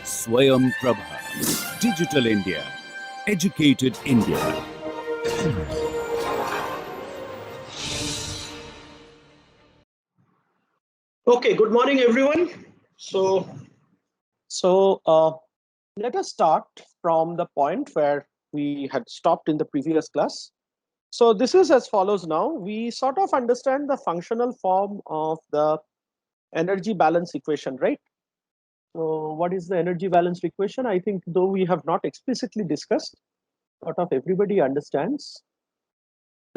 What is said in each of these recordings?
Swayam Prabha, Digital India, Educated India. Okay, good morning, everyone. Let us start from the point where we had stopped in the previous class. So this is as follows now. We sort of understand the functional form of the energy balance equation, right? So what is the energy balance equation? I think though we have not explicitly discussed, sort of everybody understands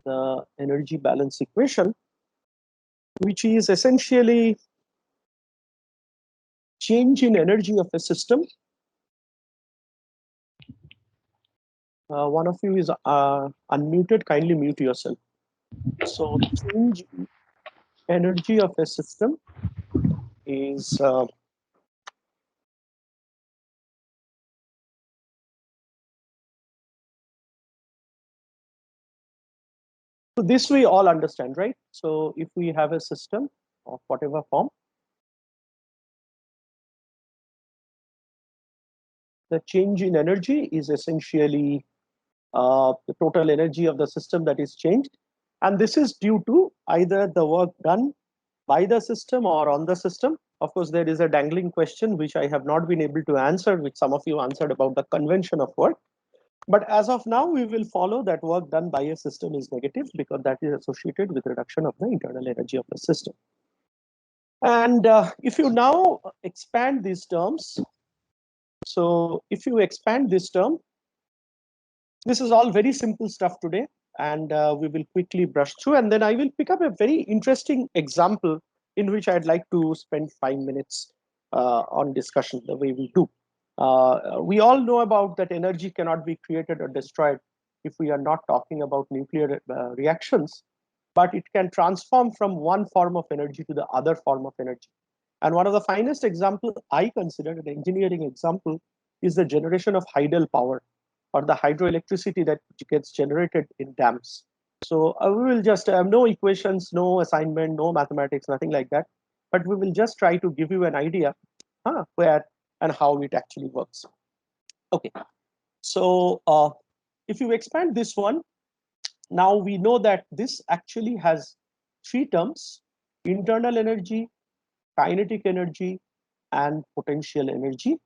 the energy balance equation, which is essentially change in energy of a system. One of you is unmuted. Kindly mute yourself. So change in energy of a system is so this we all understand, right? So if we have a system of whatever form, the change in energy is essentially the total energy of the system that is changed. And this is due to either the work done by the system or on the system. Of course, there is a dangling question which I have not been able to answer, which some of you answered about the convention of work. But as of now, we will follow that work done by a system is negative because that is associated with reduction of the internal energy of the system. And if you now expand these terms, so if you expand this term, this is all very simple stuff today, and we will quickly brush through, and then I will pick up a very interesting example in which I'd like to spend 5 minutes on discussion the way we do. We all know about that energy cannot be created or destroyed if we are not talking about nuclear reactions, but it can transform from one form of energy to the other form of energy. And one of the finest example I consider, an engineering example, is the generation of hydel power or the hydroelectricity that gets generated in dams. So we will just have no equations, no assignment, no mathematics, nothing like that. But we will just try to give you an idea where and how it actually works. Okay, so if you expand this one, now we know that this actually has three terms: internal energy, kinetic energy, and potential energy.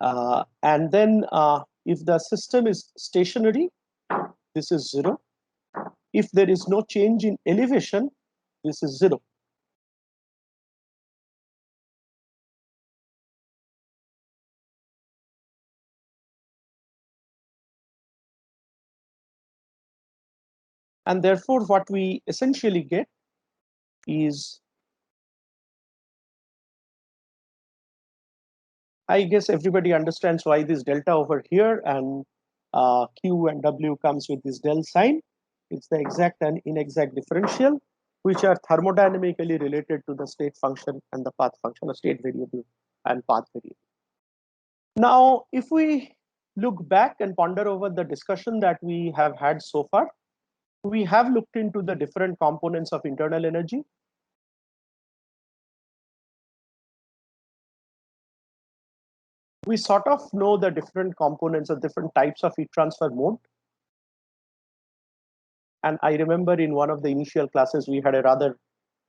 And then if the system is stationary, this is 0. If there is no change in elevation, this is 0. And therefore, what we essentially get is, I guess everybody understands why this delta over here and Q and W comes with this del sign. It's the exact and inexact differential, which are thermodynamically related to the state function and the path function, or state variable and path variable. Now, if we look back and ponder over the discussion that we have had so far, we have looked into the different components of internal energy. We sort of know the different components of different types of heat transfer mode. And I remember in one of the initial classes, we had a rather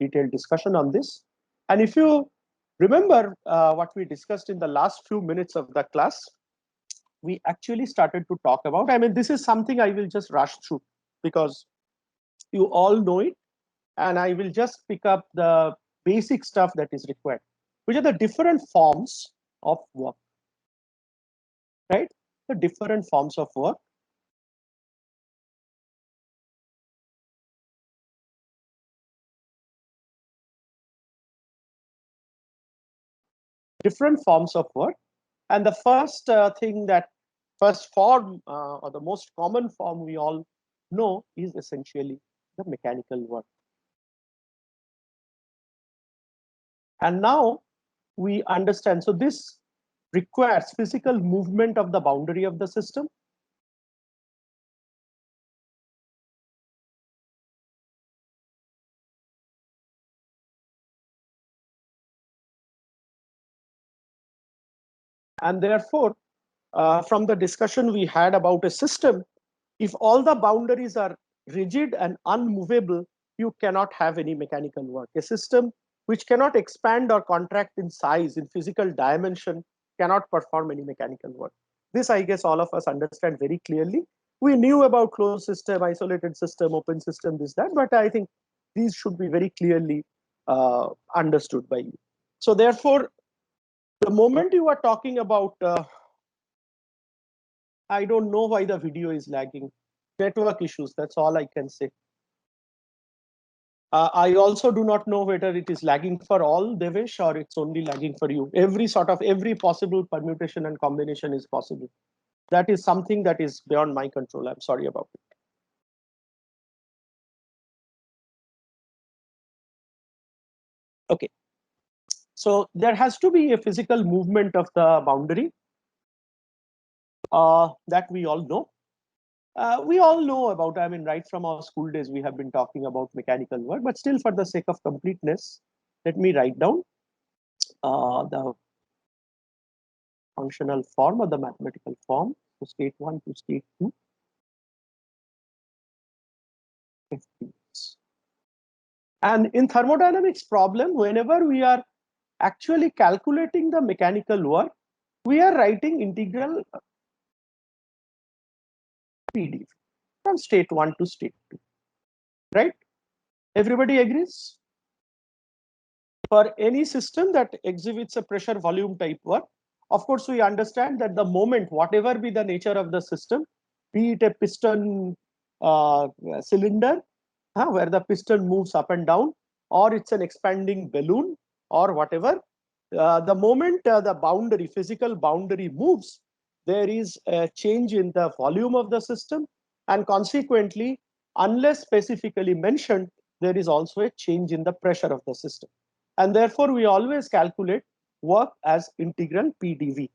detailed discussion on this. And if you remember what we discussed in the last few minutes of the class, we actually started to talk about, I mean, this is something I will just rush through because you all know it. And I will just pick up the basic stuff that is required, which are the different forms of work, right? The different forms of work. Different forms of work. And the first thing that first form or the most common form we all know is essentially the mechanical work. And now we understand, so this requires physical movement of the boundary of the system. And therefore, from the discussion we had about a system, if all the boundaries are rigid and unmovable, you cannot have any mechanical work. A system which cannot expand or contract in size, in physical dimension, cannot perform any mechanical work. This, I guess, all of us understand very clearly. We knew about closed system, isolated system, open system, this, that, but I think these should be very clearly understood by you. So therefore, the moment you are talking about, I don't know why the video is lagging. Network issues, that's all I can say. I also do not know whether it is lagging for all, Devesh, or it's only lagging for you. Every possible permutation and combination is possible. That is something that is beyond my control. I'm sorry about it. Okay. So there has to be a physical movement of the boundary that we all know. We all know about, I mean, right from our school days, we have been talking about mechanical work, but still for the sake of completeness, let me write down the functional form or the mathematical form. So state 1 to state 2. And in thermodynamics problem, whenever we are actually calculating the mechanical work, we are writing integral PD from state 1 to state 2, right? Everybody agrees? For any system that exhibits a pressure volume type work, of course, we understand that the moment, whatever be the nature of the system, be it a piston cylinder, where the piston moves up and down, or it's an expanding balloon, or whatever, the moment the boundary, physical boundary moves, there is a change in the volume of the system, and consequently, unless specifically mentioned, there is also a change in the pressure of the system. And therefore, we always calculate work as integral PdV.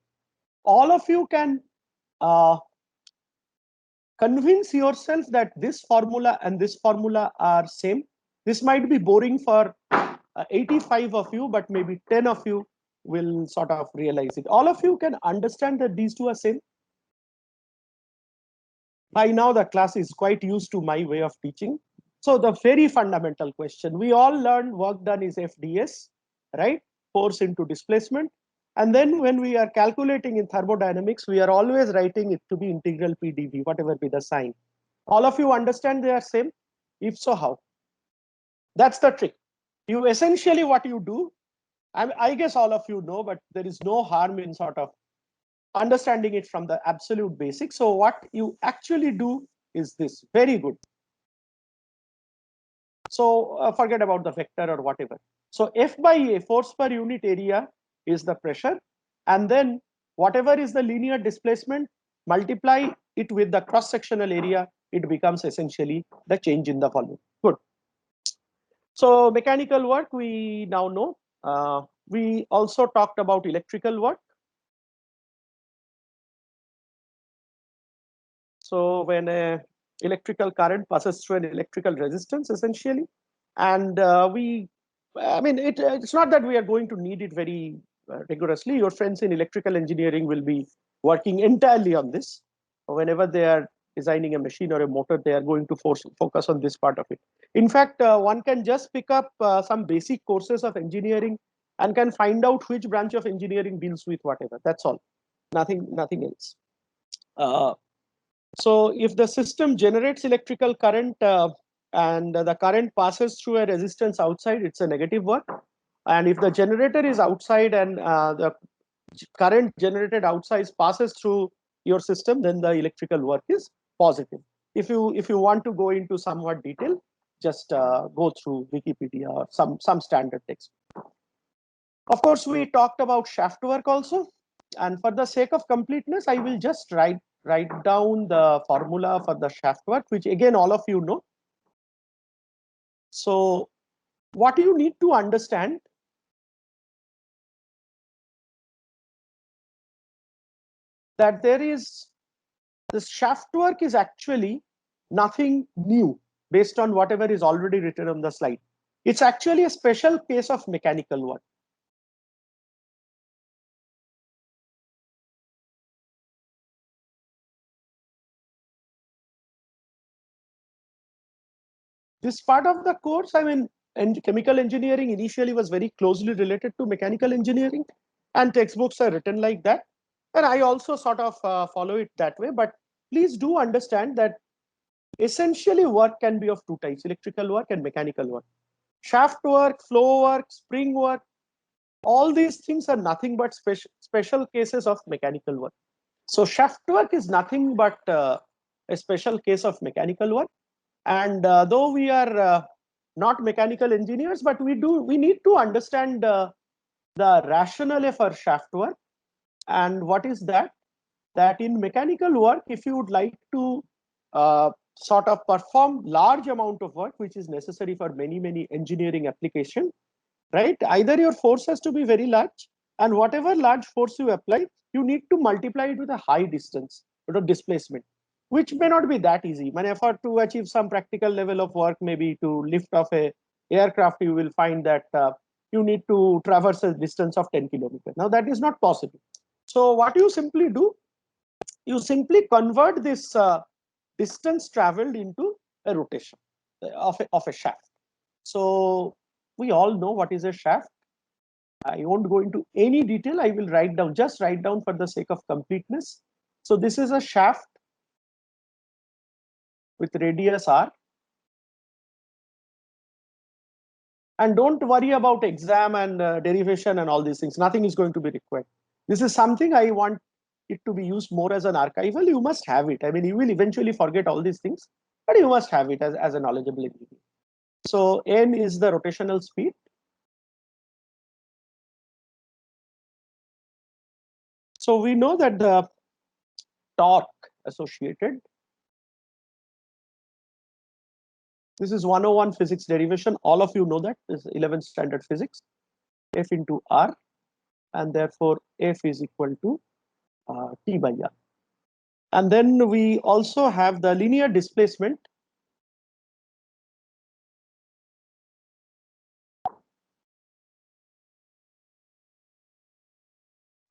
All of you can convince yourself that this formula and this formula are same. This might be boring for 85 of you, but maybe 10 of you will sort of realize it. All of you can understand that these two are same. By now, the class is quite used to my way of teaching. So the very fundamental question, we all learned work done is FDS, right? Force into displacement. And then when we are calculating in thermodynamics, we are always writing it to be integral PdV, whatever be the sign. All of you understand they are same? If so, how? That's the trick. You essentially what you do, I guess all of you know, but there is no harm in sort of understanding it from the absolute basics. So what you actually do is this. Very good. So forget about the vector or whatever. So F by A, force per unit area, is the pressure. And then whatever is the linear displacement, multiply it with the cross-sectional area, it becomes essentially the change in the volume. Good. So mechanical work, we now know. We also talked about electrical work. So when a electrical current passes through an electrical resistance, essentially, and I mean, it's not that we are going to need it very rigorously. Your friends in electrical engineering will be working entirely on this. Whenever they are designing a machine or a motor, they are going to focus on this part of it. In fact, one can just pick up some basic courses of engineering and can find out which branch of engineering deals with whatever. That's all. Nothing else. So if the system generates electrical current and the current passes through a resistance outside, it's a negative work. And if the generator is outside and the current generated outside passes through your system, then the electrical work is positive. If you want to go into somewhat detail, just go through Wikipedia or some standard text. Of course, we talked about shaft work also. And for the sake of completeness, I will just write down the formula for the shaft work, which again, all of you know. So what you need to understand that there is this shaft work is actually nothing new based on whatever is already written on the slide. It's actually a special case of mechanical work. this part of the course, I mean, and chemical engineering initially was very closely related to mechanical engineering, and textbooks are written like that. And I also sort of follow it that way. But please do understand that essentially work can be of two types: electrical work and mechanical work. Shaft work, flow work, spring work, all these things are nothing but special cases of mechanical work. So shaft work is nothing but a special case of mechanical work. And though we are not mechanical engineers, but we need to understand the rationale for shaft work. And what is that? That in mechanical work, if you would like to sort of perform large amount of work, which is necessary for many engineering application, right? Either your force has to be very large, and whatever large force you apply, you need to multiply it with a high distance, displacement, which may not be that easy. When effort to achieve some practical level of work, maybe to lift off a aircraft, you will find that you need to traverse a distance of 10 kilometers. Now that is not possible. So what you simply do, you simply convert this distance traveled into a rotation of a shaft. So we all know what is a shaft. I won't go into any detail. I will just write down for the sake of completeness. So this is a shaft with radius r. And don't worry about exam and derivation and all these things. Nothing is going to be required. This is something I want it to be used more as an archival. You must have it. I mean, you will eventually forget all these things, but you must have it as a knowledgeable engineer. So n is the rotational speed. So we know that the torque associated, this is 101 physics derivation. All of you know that. This is 11th standard physics. F into R, and therefore F is equal to T by R. And then we also have the linear displacement.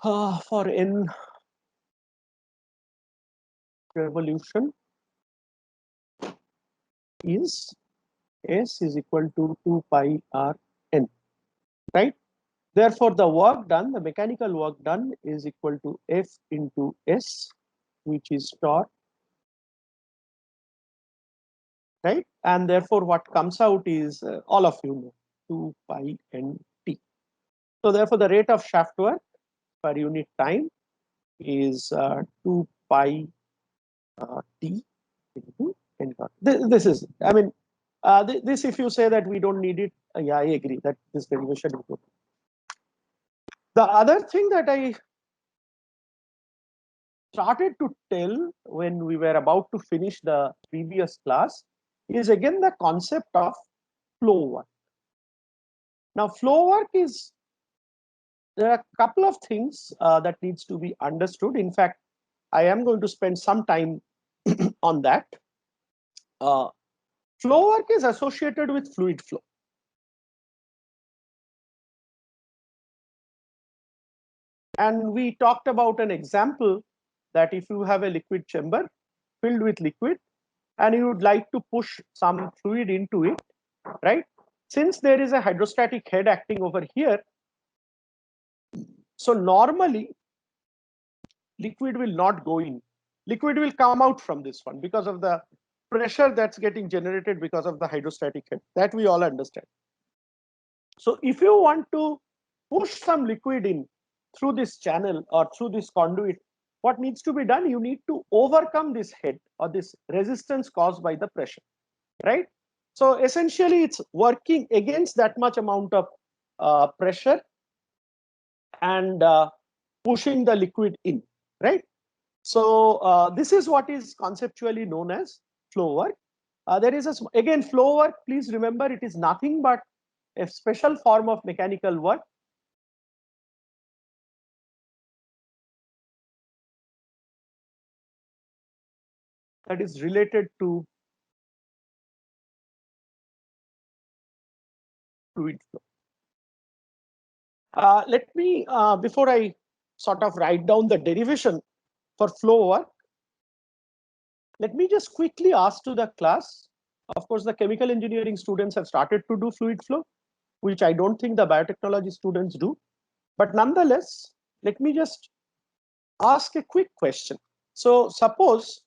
For n revolution is S is equal to 2 pi R n, right? Therefore, the work done, the mechanical work done, is equal to F into S, which is torque, right? And therefore, what comes out is all of you know 2 pi n t. So therefore, the rate of shaft work per unit time is 2 pi t into n dot. This is, I mean, this if you say that we don't need it, yeah, I agree that this derivation is good. The other thing that I started to tell when we were about to finish the previous class is again the concept of flow work. Now, flow work is, there are a couple of things that needs to be understood. In fact, I am going to spend some time on that. Flow work is associated with fluid flow. And we talked about an example that if you have a liquid chamber filled with liquid and you would like to push some fluid into it, right? Since there is a hydrostatic head acting over here, so normally liquid will not go in. Liquid will come out from this one because of the pressure that's getting generated because of the hydrostatic head. That we all understand. So if you want to push some liquid in through this channel or through this conduit, what needs to be done? You need to overcome this head or this resistance caused by the pressure, right? So essentially, it's working against that much amount of pressure and pushing the liquid in, right? So this is what is conceptually known as flow work. There is again flow work. Please remember, it is nothing but a special form of mechanical work that is related to fluid flow. Let me, before I sort of write down the derivation for flow work, let me just quickly ask to the class, Of course, the chemical engineering students have started to do fluid flow, which I don't think the biotechnology students do. But nonetheless, let me just ask a quick question. So suppose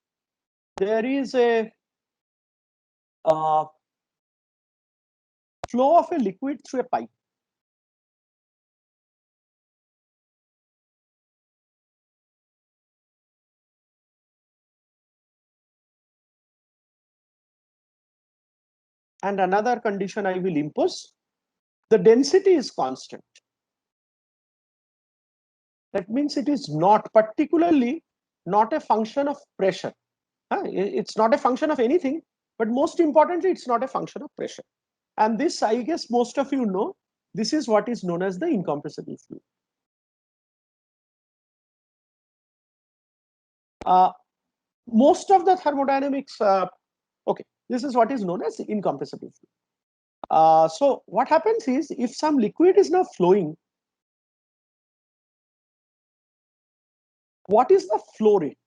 there is a flow of a liquid through a pipe. And another condition I will impose, the density is constant. That means it is not particularly not a function of pressure. It's not a function of anything, but most importantly, it's not a function of pressure. And this, I guess, most of you know, this is what is known as the incompressible fluid. Most of the thermodynamics, okay, this is what is known as incompressible fluid. So what happens is, if some liquid is now flowing, what is the flow rate?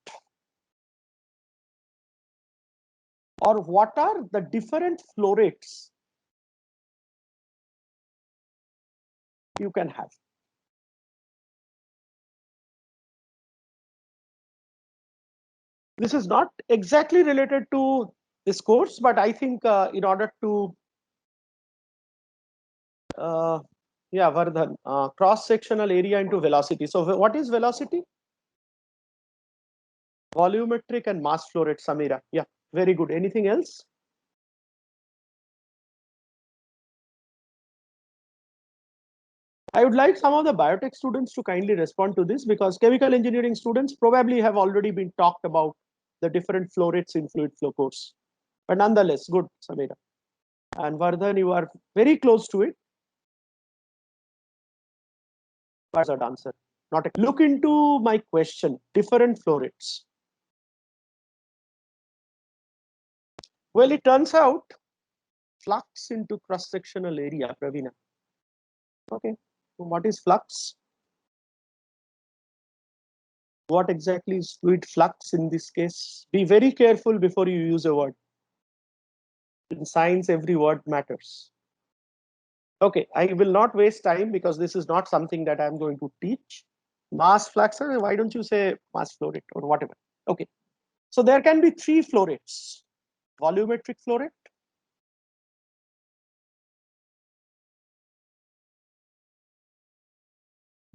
Or what are the different flow rates you can have? This is not exactly related to this course, but I think in order to, yeah, Vardhan, cross-sectional area into velocity. So what is velocity? Volumetric and mass flow rate, Samira. Yeah, very good. Anything else? I would like some of the biotech students to kindly respond to this, because chemical engineering students probably have already been talked about the different flow rates in fluid flow course. But nonetheless, good, Samira. And Vardhan, you are very close to it. What's that answer? Not a, look into my question, different flow rates. Well, it turns out flux into cross-sectional area, Pravina. Okay, so what is flux? What exactly is fluid flux in this case? Be very careful before you use a word. In science, every word matters. Okay, I will not waste time because this is not something that I'm going to teach. Mass flux, why don't you say mass flow rate or whatever? Okay, so there can be three flow rates. Volumetric flow rate,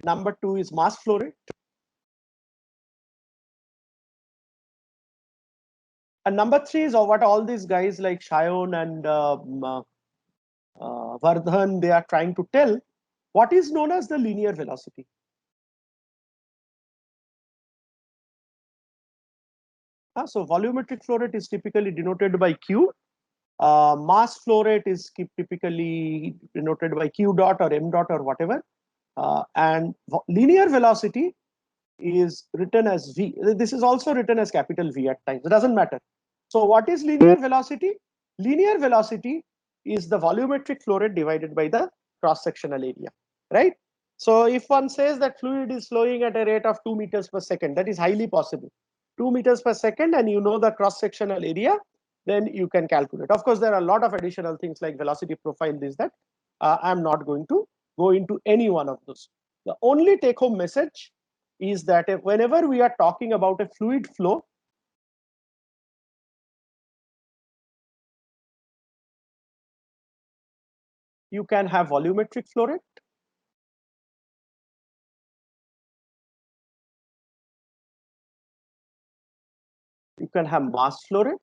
number two is mass flow rate, and number three is what all these guys like Shayon and Vardhan, they are trying to tell, what is known as the linear velocity. So volumetric flow rate is typically denoted by Q. Mass flow rate is typically denoted by Q dot or M dot or whatever. And linear velocity is written as V. This is also written as capital V at times. It doesn't matter. So what is linear velocity? Linear velocity is the volumetric flow rate divided by the cross-sectional area, right? So if one says that fluid is flowing at a rate of 2 meters per second, that is highly possible. 2 meters per second, and you know the cross-sectional area, then you can calculate. Of course, there are a lot of additional things like velocity profile, this, that. I'm not going to go into any one of those. The only take-home message is that whenever we are talking about a fluid flow, you can have volumetric flow rate, you can have mass flow rate,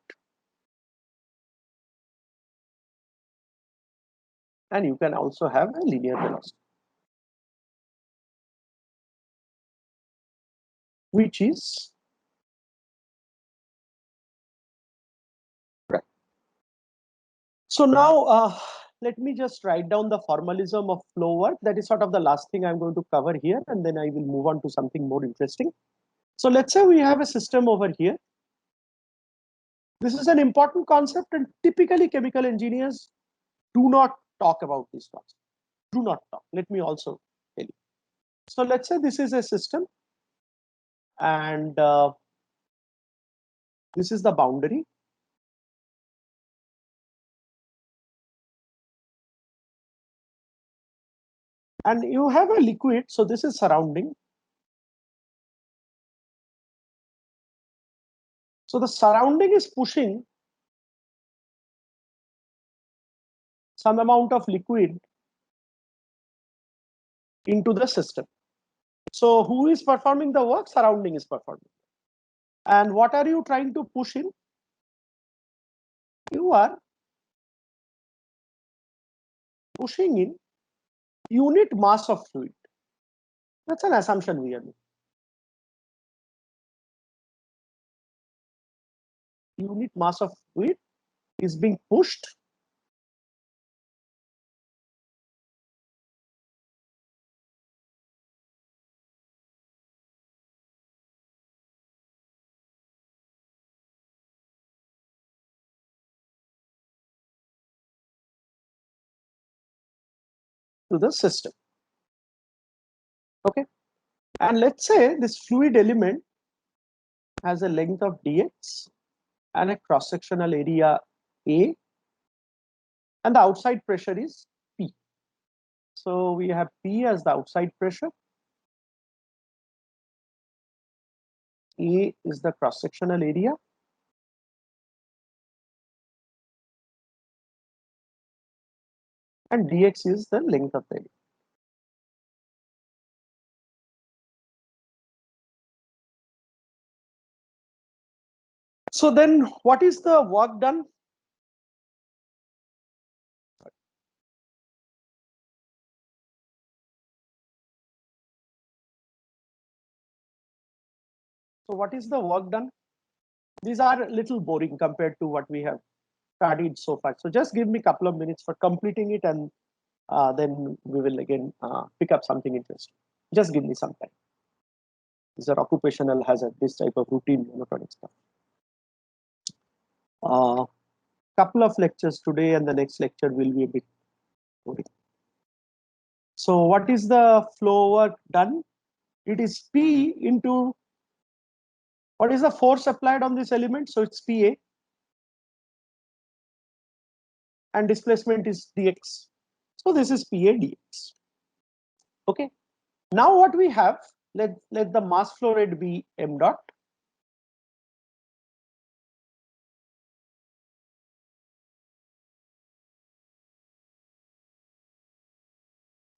and you can also have a linear velocity, which is right. So now let me just write down the formalism of flow work. That is sort of the last thing I'm going to cover here, and then I will move on to something more interesting. So let's say we have a system over here. This is an important concept, and typically chemical engineers do not talk about this concept. Do not talk. Let me also tell you. So let's say this is a system, and this is the boundary. And you have a liquid, so this is surrounding. So the surrounding is pushing some amount of liquid into the system. So who is performing the work? Surrounding is performing. And what are you trying to push in? You are pushing in unit mass of fluid. That's an assumption we are making. Unit mass of fluid is being pushed to the system. Okay. And let's say this fluid element has a length of dx and a cross-sectional area A, and the outside pressure is P. So we have P as the outside pressure. A is the cross-sectional area. And dx is the length of the element. So then what is the work done? So what is the work done? These are a little boring compared to what we have studied so far. So just give me a couple of minutes for completing it, and then we will again pick up something interesting. Just give me some time. These are occupational hazard, this type of routine monotonic stuff. Couple of lectures today, and the next lecture will be a bit boring. So what is the flow work done? It is P into, what is the force applied on this element? So it's PA, and displacement is dx. So this is PA dx. Okay. Now what we have, let the mass flow rate be m dot.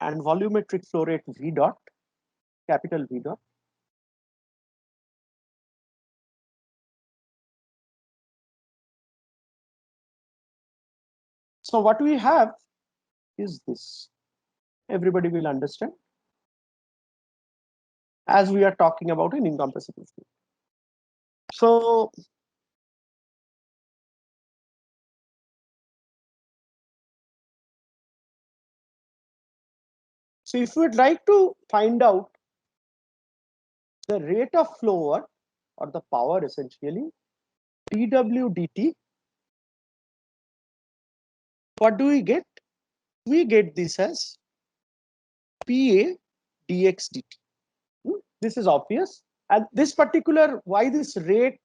And volumetric flow rate V dot, capital V dot. So what we have is this. Everybody will understand, as we are talking about an incompressible fluid. So if we'd like to find out the rate of flow work, or the power essentially, dW dt, what do we get? We get this as PA dx dt. This is obvious. And this particular, why this rate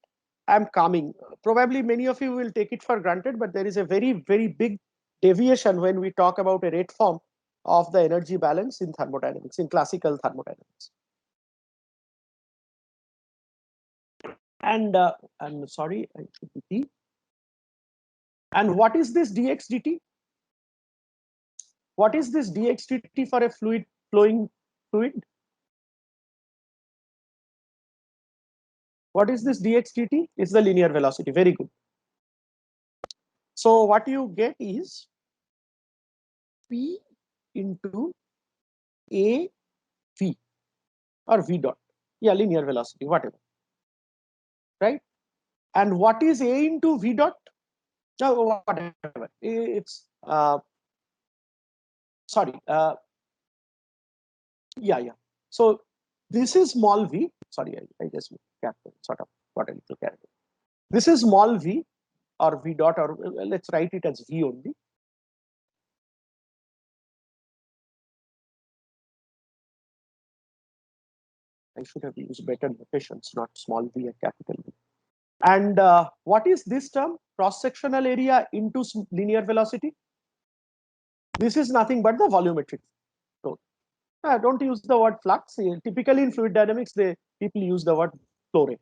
I'm coming, probably many of you will take it for granted, but there is a very, very big deviation when we talk about a rate form of the energy balance in thermodynamics, in classical thermodynamics. And I'm sorry, I should be T. And what is this dx dt? What is this dx dt for a fluid flowing fluid? What is this dx dt? It's the linear velocity. Very good. So what you get is P into a v, or v dot. Yeah, linear velocity, whatever. Right? And what is a into v dot? No, whatever. It's sorry. Yeah. So this is small v. Sorry, I just sort of got a little carried away. This is small v, or v dot, or let's write it as v only. I should have used better notations, not small v and capital V. And what is this term? Cross-sectional area into linear velocity. This is nothing but the volumetric flow. Don't use the word flux. Typically in fluid dynamics, people use the word flow rate.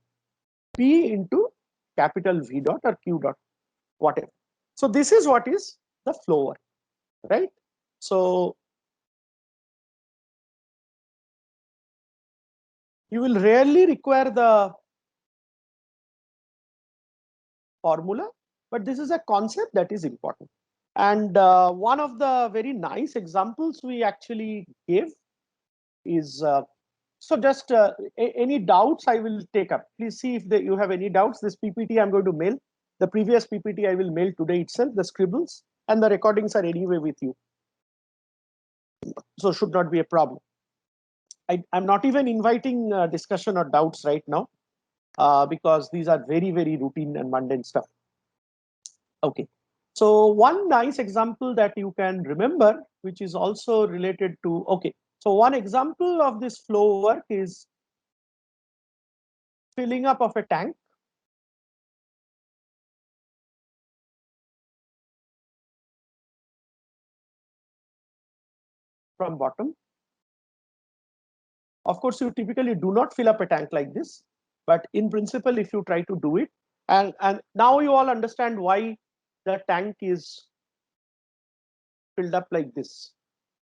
P into capital V dot or Q dot, whatever. So this is what is the flow work, right? So you will rarely require the formula, but this is a concept that is important. And one of the very nice examples we actually gave is, so just any doubts I will take up. Please see if you have any doubts. This PPT I'm going to mail. The previous PPT I will mail today itself, the scribbles, and the recordings are anyway with you. So should not be a problem. I'm not even inviting discussion or doubts right now because these are very, very routine and mundane stuff. Okay. So one nice example that you can remember, which is also related to, okay. So one example of this flow work is filling up of a tank. From bottom. Of course, you typically do not fill up a tank like this, but in principle, if you try to do it, and now you all understand why the tank is filled up like this,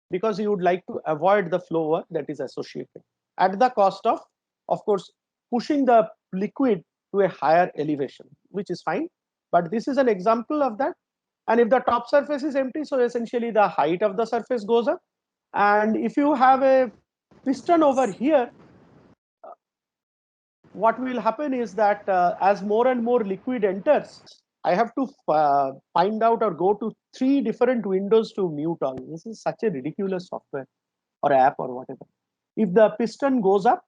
because you would like to avoid the flow work that is associated at the cost of course, pushing the liquid to a higher elevation, which is fine. But this is an example of that. And if the top surface is empty, so essentially the height of the surface goes up. And if you have a piston over here, what will happen is that as more and more liquid enters, I have to find out or go to 3 different windows to mute all. This is such a ridiculous software or app or whatever. If the piston goes up,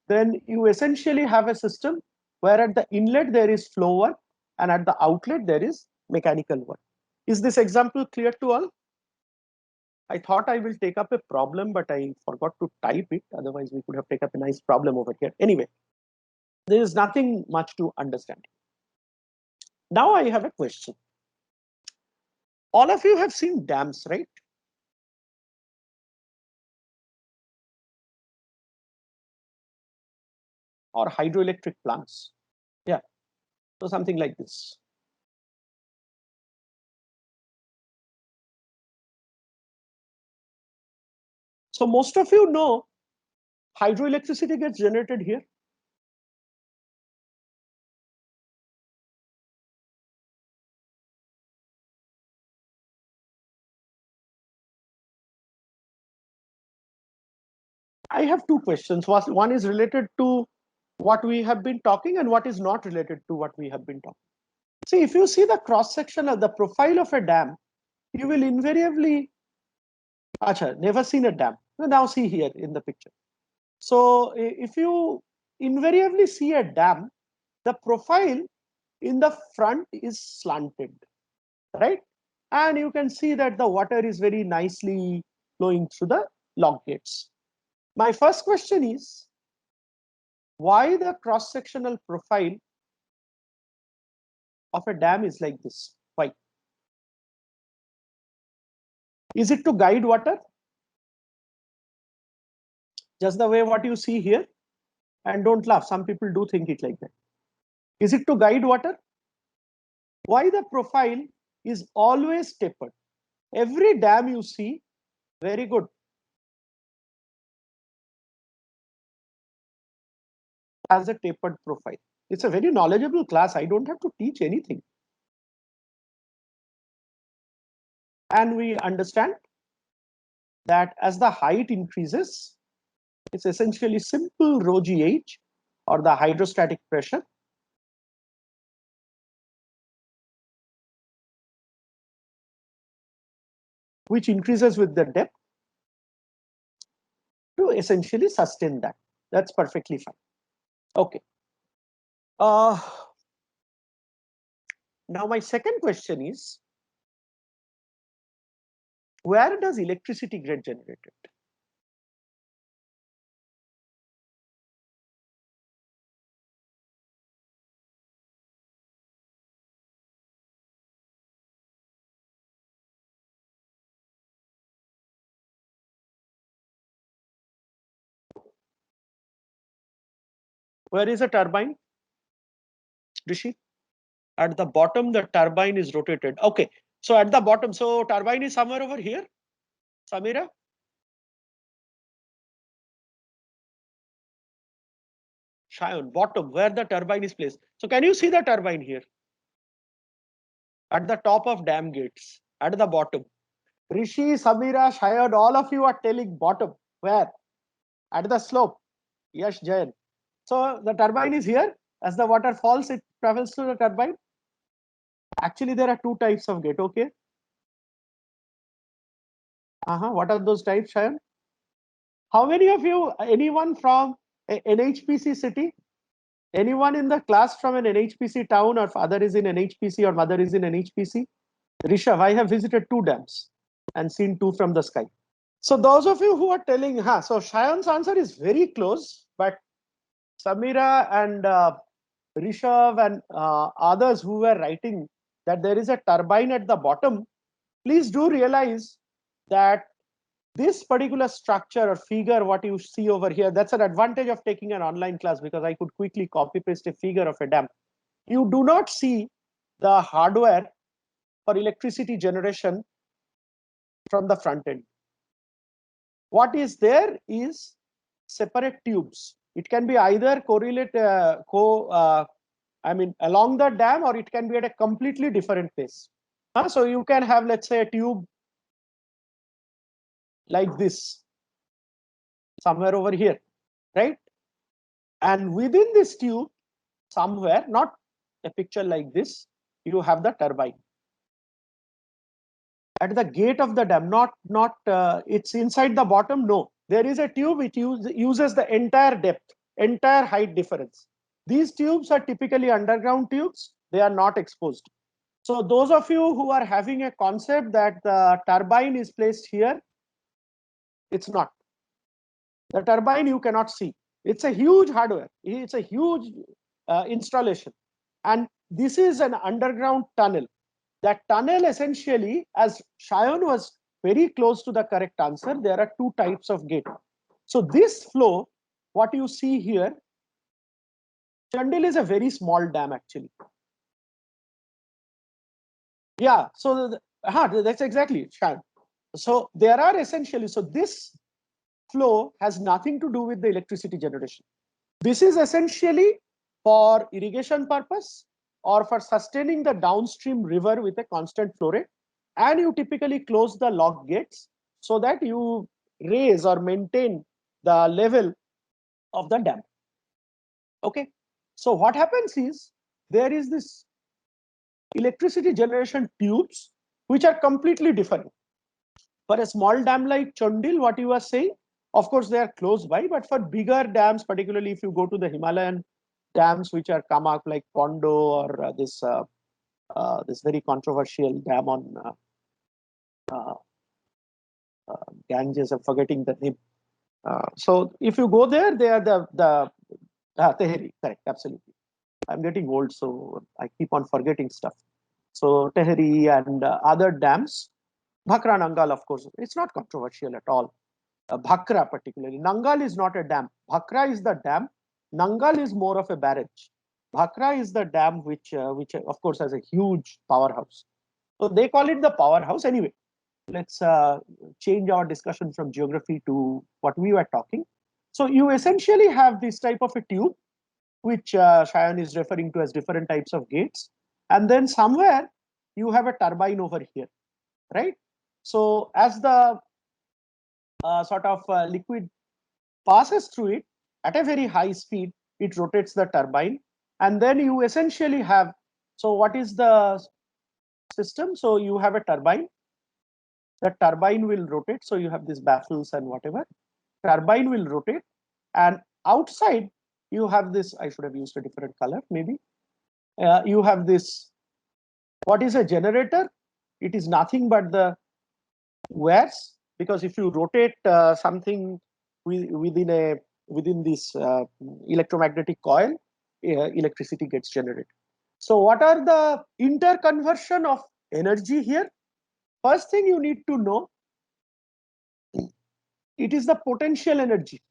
then you essentially have a system where at the inlet there is flow work and at the outlet there is mechanical work. Is this example clear to all? I thought I will take up a problem, but I forgot to type it. Otherwise, we could have taken up a nice problem over here. Anyway, there is nothing much to understand. Now I have a question. All of you have seen dams, right? Or hydroelectric plants. Yeah, so something like this. So most of you know hydroelectricity gets generated here. I have 2 questions. One is related to what we have been talking and what is not related to what we have been talking. See, if you see the cross section of the profile of a dam, you will invariably, acha, never seen a dam. Now see here in the picture. So if you invariably see a dam, the profile in the front is slanted, right? And you can see that the water is very nicely flowing through the lock gates. My first question is, why the cross-sectional profile of a dam is like this? Why? Is it to guide water? Just the way what you see here? And don't laugh, some people do think it like that. Is it to guide water? Why the profile is always tapered? Every dam you see, very good, has a tapered profile. It's a very knowledgeable class. I don't have to teach anything. And we understand that as the height increases, it's essentially simple rho gh or the hydrostatic pressure which increases with the depth to essentially sustain that. That's perfectly fine. Okay. Now my second question is, where does electricity get generated? Where is a turbine? Rishi? At the bottom, the turbine is rotated. Okay. So at the bottom, so turbine is somewhere over here. Samira? Shayan, bottom, where the turbine is placed. So can you see the turbine here? At the top of dam gates, at the bottom. Rishi, Samira, Shayan, all of you are telling bottom. Where? At the slope. Yes, Jayan. So the turbine is here. As the water falls, it travels to the turbine. Actually, there are two types of gate. Okay. What are those types, Shayan? How many of you, anyone from NHPC city? Anyone in the class from an NHPC town, or father is in NHPC or mother is in NHPC? Rishabh, I have visited two dams and seen two from the sky. So those of you who are telling, so Shayan's answer is very close, but Samira and Rishabh and others who were writing that there is a turbine at the bottom, please do realize that this particular structure or figure, what you see over here, that's an advantage of taking an online class, because I could quickly copy paste a figure of a dam. You do not see the hardware for electricity generation from the front end. What is there is separate tubes. It can be either correlate, along the dam, or it can be at a completely different place. So you can have, let's say, a tube like this somewhere over here, right? And within this tube, somewhere, not a picture like this, you have the turbine. At the gate of the dam, not it's inside the bottom. No, there is a tube which uses the entire depth, entire height difference. These tubes are typically underground tubes. They are not exposed. So those of you who are having a concept that the turbine is placed here, it's not. The turbine you cannot see. It's a huge hardware. It's a huge installation. And this is an underground tunnel. That tunnel essentially, as Shayan was very close to the correct answer, there are two types of gate. So this flow, what you see here, Chandil is a very small dam actually. Yeah, so that's exactly Shayan. So there are essentially, so this flow has nothing to do with the electricity generation. This is essentially for irrigation purpose or for sustaining the downstream river with a constant flow rate. And you typically close the lock gates so that you raise or maintain the level of the dam. Okay. So what happens is there is this electricity generation tubes which are completely different. For a small dam like Chandil, what you are saying, of course, they are close by, but for bigger dams, particularly if you go to the Himalayan dams which are come up like Pondo or this very controversial dam on Ganges, I'm forgetting the name. So if you go there, they are the Tehri, correct, absolutely. I'm getting old, so I keep on forgetting stuff. So Tehri and other dams, Bhakra Nangal, of course, it's not controversial at all. Bhakra particularly. Nangal is not a dam. Bhakra is the dam. Nangal is more of a barrage. Bhakra is the dam which of course has a huge powerhouse. So they call it the powerhouse. Anyway, let's change our discussion from geography to what we were talking. So you essentially have this type of a tube, which Shayan is referring to as different types of gates. And then somewhere you have a turbine over here, right? So as the liquid passes through it at a very high speed, it rotates the turbine. And then you essentially have, so what is the system? So you have a turbine. The turbine will rotate. So you have these baffles and whatever. Turbine will rotate. And outside, you have this, I should have used a different color maybe. You have this, what is a generator? It is nothing but the wires, because if you rotate something within this electromagnetic coil, electricity gets generated. So what are the interconversion of energy here? First thing you need to know, it is the potential energy,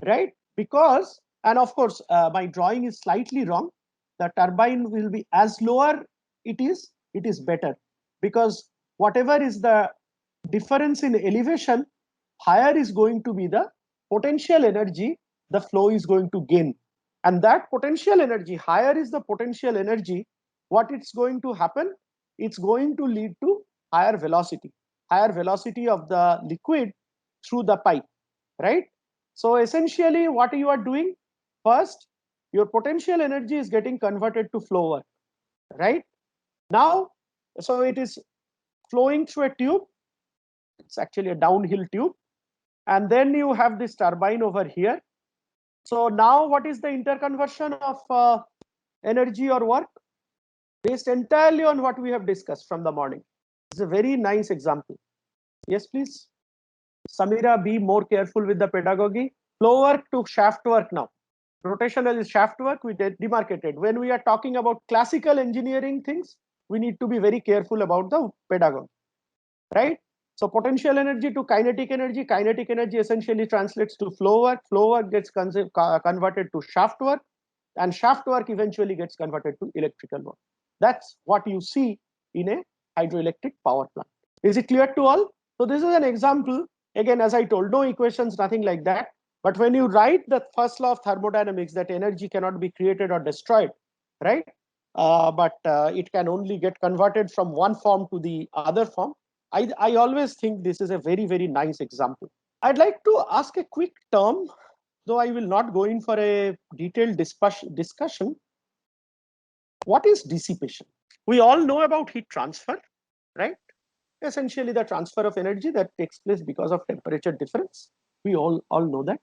right? Because And of course, my drawing is slightly wrong. The turbine will be as lower it is better, because whatever is the difference in elevation, higher is going to be the potential energy the flow is going to gain. And that potential energy, higher is the potential energy, what it's going to happen, it's going to lead to higher velocity of the liquid through the pipe, right? So essentially what you are doing, first your potential energy is getting converted to flow work, right? Now, so it is flowing through a tube, it's actually a downhill tube, and then you have this turbine over here. So now what is the interconversion of energy or work? Based entirely on what we have discussed from the morning. It's a very nice example. Yes, please. Samira, be more careful with the pedagogy. Flow work to shaft work now. Rotational is shaft work, we demarcated. When we are talking about classical engineering things, we need to be very careful about the pedagogy, right? So potential energy to kinetic energy essentially translates to flow work gets converted to shaft work, and shaft work eventually gets converted to electrical work. That's what you see in a hydroelectric power plant. Is it clear to all? So this is an example. Again, as I told, no equations, nothing like that. But when you write the first law of thermodynamics, that energy cannot be created or destroyed, right? But it can only get converted from one form to the other form. I always think this is a very, very nice example. I'd like to ask a quick term, though I will not go in for a detailed discussion. What is dissipation? We all know about heat transfer, right? Essentially the transfer of energy that takes place because of temperature difference. We all know that.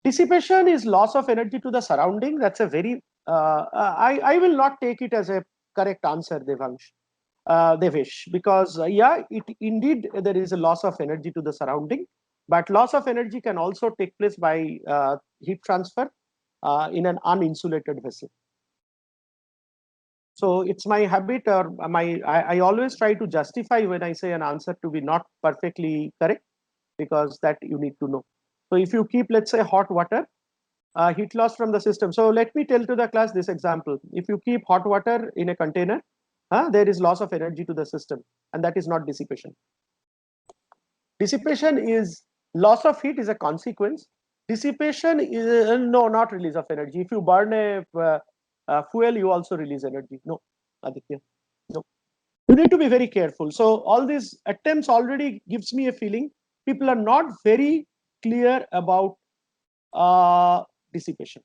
Dissipation is loss of energy to the surrounding. That's a very, I will not take it as a correct answer, Devesh, because yeah, it indeed there is a loss of energy to the surrounding, but loss of energy can also take place by heat transfer in an uninsulated vessel. So it's my habit, or I always try to justify when I say an answer to be not perfectly correct, because that you need to know. So if you keep, let's say, hot water, heat loss from the system. So let me tell to the class this example. If you keep hot water in a container, there is loss of energy to the system, and that is not dissipation. Dissipation is loss of heat is a consequence. Dissipation is no, not release of energy. If you burn a fuel, you also release energy. No, Aditya, no. You need to be very careful. So all these attempts already gives me a feeling people are not very clear about dissipation.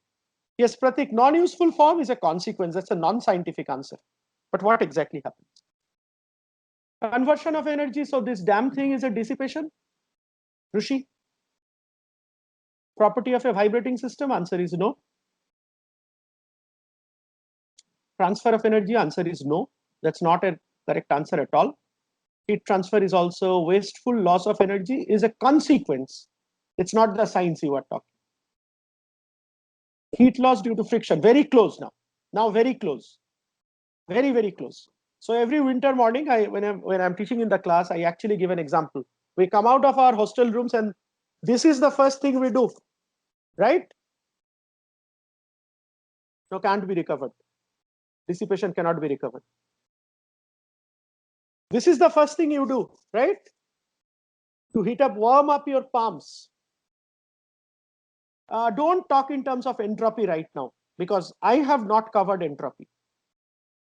Yes, Pratik, non-useful form is a consequence. That's a non-scientific answer. But what exactly happens? Conversion of energy. So this damn thing is a dissipation. Rishi? Property of a vibrating system? Answer is no. Transfer of energy? Answer is no. That's not a correct answer at all. Heat transfer is also wasteful. Loss of energy is a consequence. It's not the science you are talking. Heat loss due to friction. Very close now. Now very close. Very, very close. So every winter morning, when I'm teaching in the class, I actually give an example. We come out of our hostel rooms and this is the first thing we do, right? No, can't be recovered. Dissipation cannot be recovered. This is the first thing you do, right? To warm up your palms. Don't talk in terms of entropy right now, because I have not covered entropy.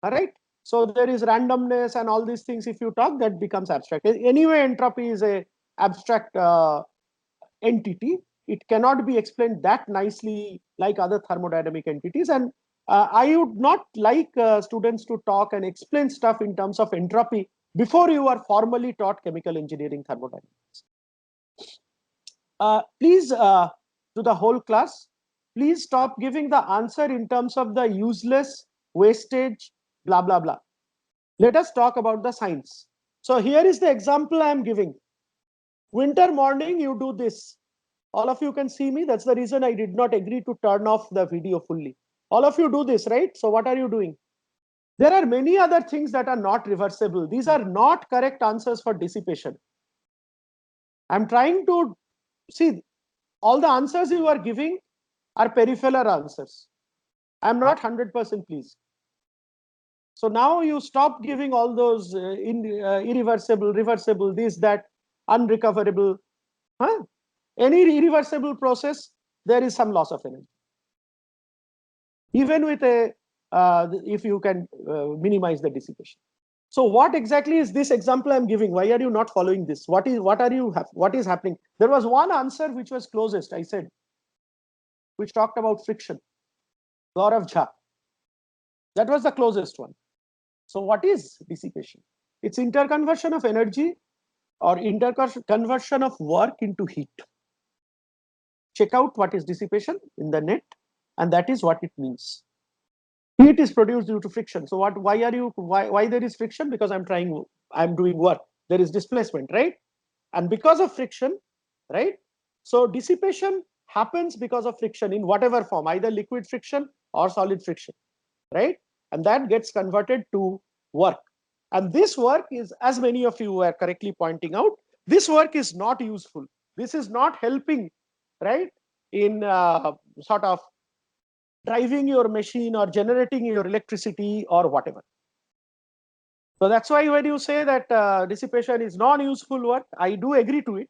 All right. So there is randomness and all these things. If you talk, that becomes abstract. Anyway, entropy is a abstract entity. It cannot be explained that nicely like other thermodynamic entities. And I would not like students to talk and explain stuff in terms of entropy before you are formally taught chemical engineering thermodynamics. Please, to the whole class, please stop giving the answer in terms of the useless, wastage, blah, blah, blah. Let us talk about the science. So here is the example I am giving. Winter morning, you do this. All of you can see me. That's the reason I did not agree to turn off the video fully. All of you do this, right? So what are you doing? There are many other things that are not reversible. These are not correct answers for dissipation. I'm trying to see all the answers you are giving are peripheral answers. I'm not 100% pleased. So now you stop giving all those irreversible, reversible, this, that, unrecoverable. Huh? Any irreversible process, there is some loss of energy. Even with a, if you can minimize the dissipation. So what exactly is this example I'm giving? Why are you not following this? What is happening? There was one answer which was closest, I said, which talked about friction. Gaurav Jha. That was the closest one. So what is dissipation? It's interconversion of energy or interconversion of work into heat. Check out what is dissipation in the net, and that is what it means. Heat is produced due to friction. So why there is friction? Because I'm doing work. There is displacement, right? And because of friction, right? So dissipation happens because of friction in whatever form, either liquid friction or solid friction, right? And that gets converted to work. And this work is, as many of you were correctly pointing out, this work is not useful. This is not helping, right, in sort of driving your machine or generating your electricity or whatever. So that's why when you say that dissipation is non-useful work, I do agree to it,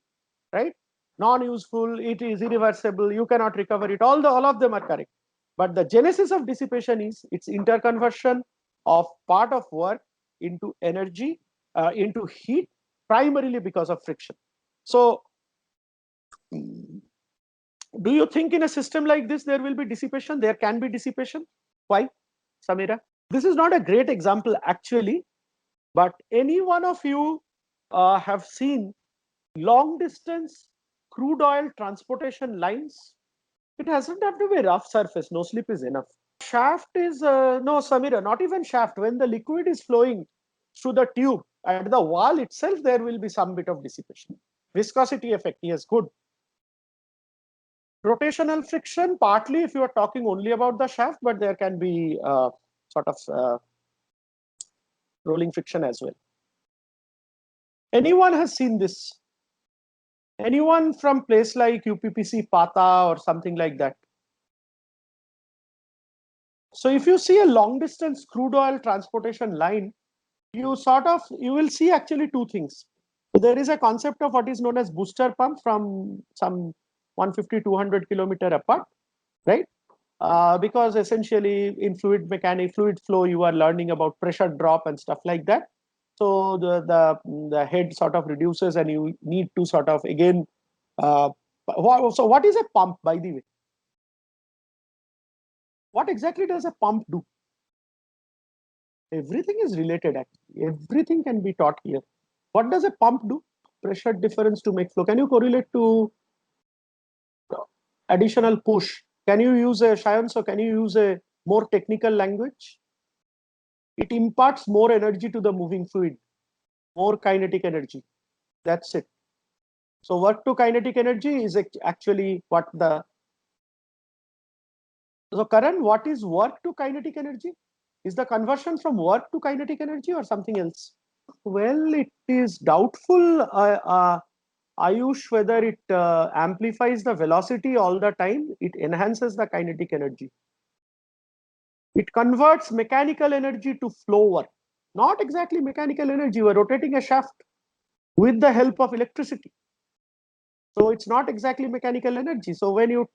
right? Non-useful, it is irreversible, you cannot recover it. All of them are correct. But the genesis of dissipation is its interconversion of part of work into energy, into heat, primarily because of friction. So, do you think in a system like this there will be dissipation? There can be dissipation. Why, Samira? This is not a great example actually, but any one of you have seen long distance crude oil transportation lines? It doesn't have to be rough surface. No slip is enough. Shaft is no, Samira, not even shaft. When the liquid is flowing through the tube at the wall itself, there will be some bit of dissipation. Viscosity effect, yes, good. Rotational friction, partly if you are talking only about the shaft, but there can be sort of rolling friction as well. Anyone has seen this? Anyone from place like UPPC Pata or something like that? So if you see a long distance crude oil transportation line, you will see actually two things. There is a concept of what is known as booster pump from some 150, 200 kilometer apart, right? Because essentially in fluid flow, you are learning about pressure drop and stuff like that. So the head sort of reduces and you need to sort of again, so what is a pump, by the way? What exactly does a pump do? Everything is related actually. Everything can be taught here. What does a pump do? Pressure difference to make flow. Can you correlate to additional push? Can you use a Shayan? So can you use a more technical language? It imparts more energy to the moving fluid, more kinetic energy. That's it. So work to kinetic energy is actually what the. So Karan, what is work to kinetic energy? Is the conversion from work to kinetic energy or something else? Well, it is doubtful, Ayush, whether it amplifies the velocity all the time. It enhances the kinetic energy. It converts mechanical energy to flow work. Not exactly mechanical energy. We're rotating a shaft with the help of electricity. So it's not exactly mechanical energy. So when you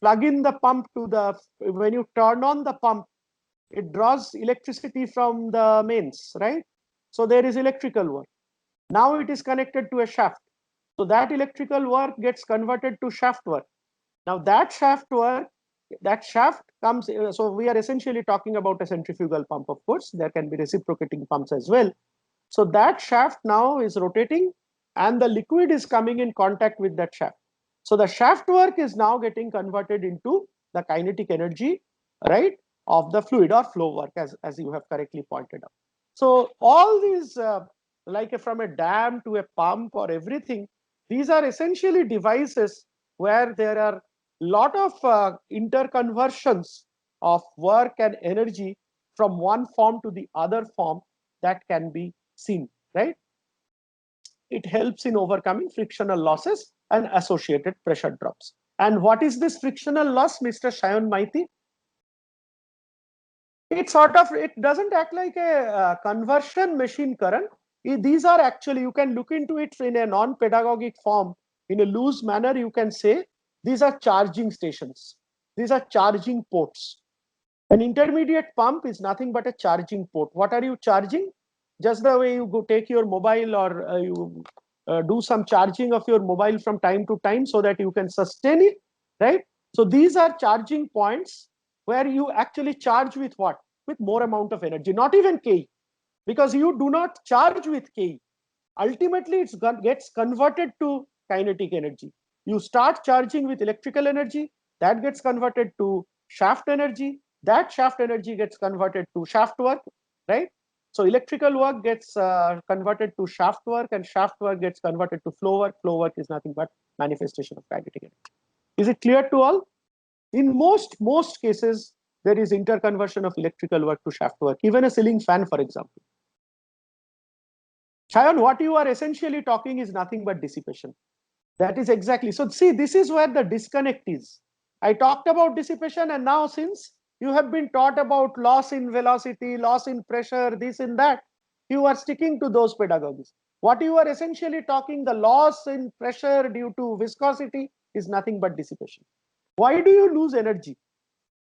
plug in the pump when you turn on the pump, it draws electricity from the mains, right? So there is electrical work. Now it is connected to a shaft. So that electrical work gets converted to shaft work. Now that shaft comes, so we are essentially talking about a centrifugal pump, of course. There can be reciprocating pumps as well. So that shaft now is rotating and the liquid is coming in contact with that shaft. So the shaft work is now getting converted into the kinetic energy, right, of the fluid or flow work, as you have correctly pointed out. So all these, like from a dam to a pump or everything, these are essentially devices where there are lot of interconversions of work and energy from one form to the other form that can be seen, right? It helps in overcoming frictional losses and associated pressure drops. And what is this frictional loss, Mr. Shayan Maiti? It doesn't act like a conversion machine current. These are actually, you can look into it in a non-pedagogic form. In a loose manner, you can say these are charging stations. These are charging ports. An intermediate pump is nothing but a charging port. What are you charging? Just the way you go take your mobile, or you do some charging of your mobile from time to time so that you can sustain it, right? So these are charging points where you actually charge with what? With more amount of energy, not even K, because you do not charge with K. Ultimately, it gets converted to kinetic energy. You start charging with electrical energy, that gets converted to shaft energy, that shaft energy gets converted to shaft work, right? So electrical work gets converted to shaft work, and shaft work gets converted to flow work. Flow work is nothing but manifestation of kinetic energy. Is it clear to all? In most cases, there is interconversion of electrical work to shaft work, even a ceiling fan, for example. Shayan, what you are essentially talking is nothing but dissipation. That is exactly. So see, this is where the disconnect is. I talked about dissipation, and now since you have been taught about loss in velocity, loss in pressure, this and that, you are sticking to those pedagogies. What you are essentially talking, the loss in pressure due to viscosity, is nothing but dissipation. Why do you lose energy?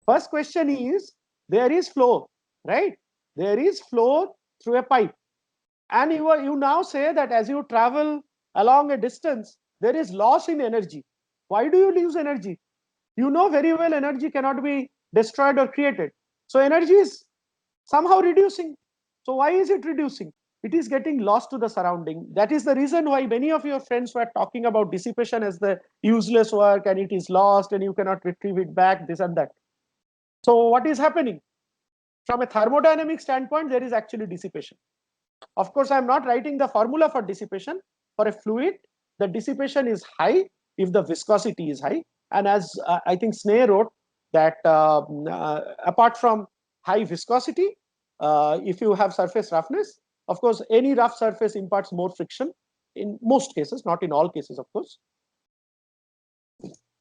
First question is, there is flow, right? There is flow through a pipe. And you now say that as you travel along a distance, there is loss in energy. Why do you lose energy? You know very well energy cannot be destroyed or created. So energy is somehow reducing. So why is it reducing? It is getting lost to the surrounding. That is the reason why many of your friends were talking about dissipation as the useless work, and it is lost and you cannot retrieve it back, this and that. So what is happening? From a thermodynamic standpoint, there is actually dissipation. Of course, I am not writing the formula for dissipation. For a fluid, the dissipation is high if the viscosity is high. And as I think Sneh wrote, that apart from high viscosity, if you have surface roughness, of course, any rough surface imparts more friction in most cases, not in all cases, of course.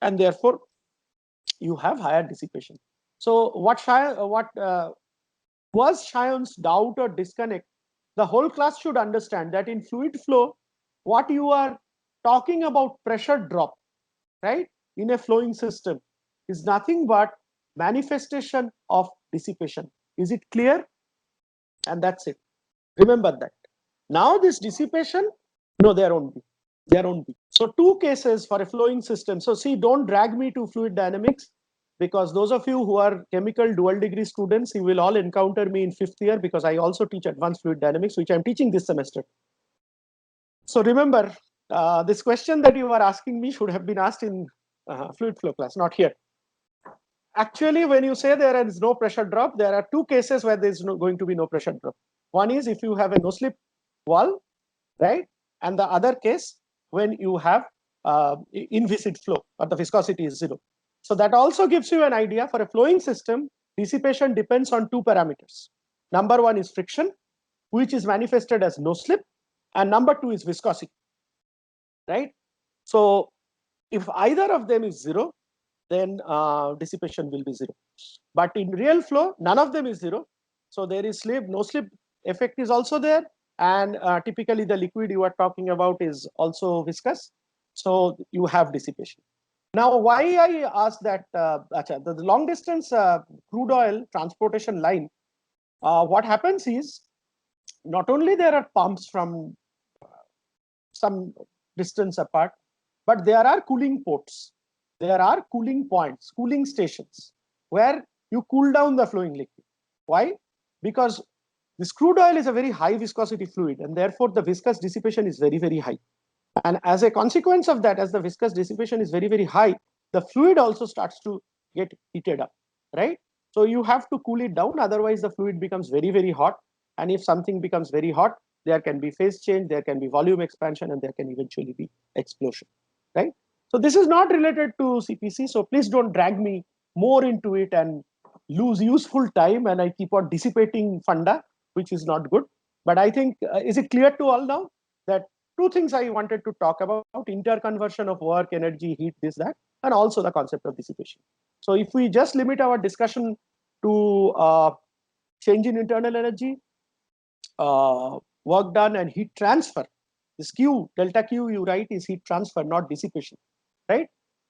And therefore, you have higher dissipation. So what was Shayan's doubt or disconnect? The whole class should understand that in fluid flow, what you are talking about, pressure drop, right, in a flowing system, is nothing but manifestation of dissipation. Is it clear? And that's it. Remember that. Now this dissipation, no, there won't be. There won't be. So two cases for a flowing system. So see, don't drag me to fluid dynamics, because those of you who are chemical dual degree students, you will all encounter me in 5th year, because I also teach advanced fluid dynamics, which I'm teaching this semester. So remember, this question that you are asking me should have been asked in fluid flow class, not here. Actually, when you say there is no pressure drop, there are two cases where there is going to be no pressure drop. One is if you have a no slip valve, right? And the other case when you have inviscid flow, or the viscosity is 0. So that also gives you an idea. For a flowing system, dissipation depends on two parameters. Number one is friction, which is manifested as no slip, and number two is viscosity, right? So if either of them is 0, then dissipation will be 0. But in real flow, none of them is 0. So there is slip, no slip effect is also there. And typically the liquid you are talking about is also viscous. So you have dissipation. Now, why I asked that, the long distance crude oil transportation line, what happens is, not only there are pumps from some distance apart, but there are cooling ports. There are cooling points, cooling stations, where you cool down the flowing liquid. Why? Because this crude oil is a very high viscosity fluid, and therefore the viscous dissipation is very, very high. And as a consequence of that, as the viscous dissipation is very, very high, the fluid also starts to get heated up, right? So you have to cool it down, otherwise the fluid becomes very, very hot. And if something becomes very hot, there can be phase change, there can be volume expansion, and there can eventually be explosion, right? So this is not related to CPC, so please don't drag me more into it and lose useful time, and I keep on dissipating funda, which is not good. But I think, is it clear to all now that two things I wanted to talk about: interconversion of work, energy, heat, this, that. and also the concept of dissipation. So if we just limit our discussion to change in internal energy, work done, and heat transfer, this Q, delta Q you write is heat transfer, not dissipation, right?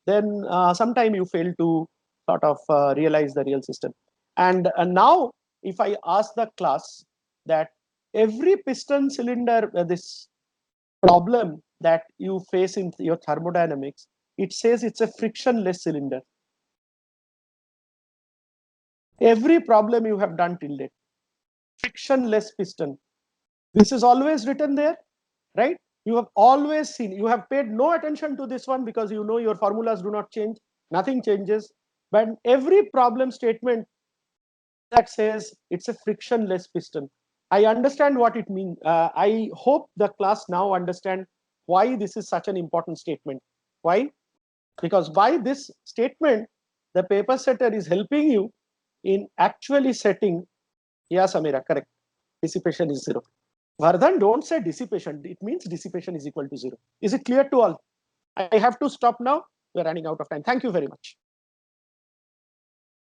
Then sometime you fail to sort of realize the real system. And now if I ask the class that every piston cylinder, this problem that you face in your thermodynamics, it says it's a frictionless cylinder. Every problem you have done till date, frictionless piston. This is always written there, right? You have always seen, you have paid no attention to this one because you know your formulas do not change, nothing changes. But every problem statement that says it's a frictionless piston, I understand what it means. I hope the class now understand why this is such an important statement. Why? Because by this statement, the paper setter is helping you in actually setting, yeah, Samira, correct. Dissipation is 0. Vardhan, don't say dissipation. It means dissipation is equal to 0. Is it clear to all? I have to stop now. We're running out of time. Thank you very much.